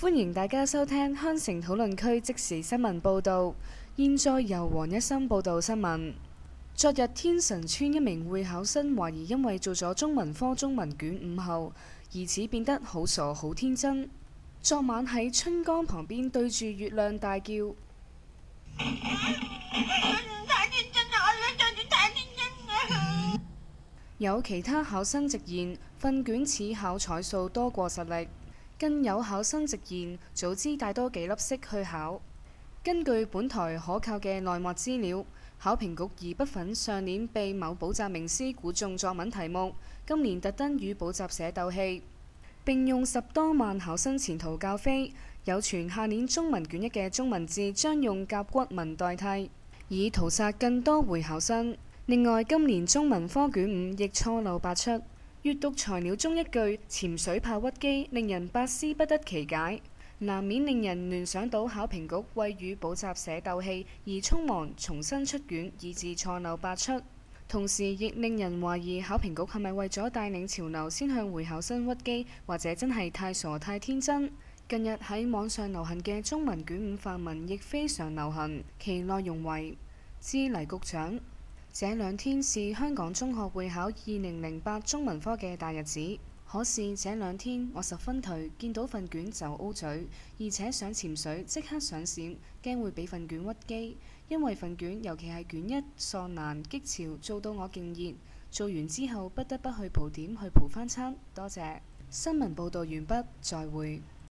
歡迎大家收聽香城討論區即時新聞報導。現在由黃一心報導新聞。昨日天神村一名會考生懷疑因為做咗中文科中文卷5後，疑似變得好傻好天真。昨晚喺春江旁邊對住月亮大叫。有其他考生直言份卷似考彩數多過實力，更有考生直言早知帶多幾粒色去考。根據本台可靠嘅內幕資料，考評局疑不忿上年被某補習名師估中作文題目，今年特登與補習社鬥氣，並用10多萬考生前途教飛。有傳下年中文卷1嘅中文字將用甲骨文代替，以屠殺更多會考生。另外，今年中文科卷5亦錯漏百出，閱讀材料中一句潛水怕屈機，令人百思不得其解，難免令人聯想到考評局為與補習社鬥氣而匆忙重新出卷，以致錯漏百出。同時亦令人懷疑考評局係咪為咗帶領潮流先向會考生屈機，或者真係太傻太天真。近日喺網上流行嘅中文卷5範文亦非常流行，其內容為：致黎局長，這2天是香港中學會考2008中文科嘅大日子，可是這2天我十分頹，見到份卷就 O 嘴，而且想潛水即刻想閃，驚會俾份卷屈機，因為份卷尤其係卷1喪難激潮做到我勁熱，做完之後不得不去蒲點去蒲返餐。多謝。新聞報導完畢，再會。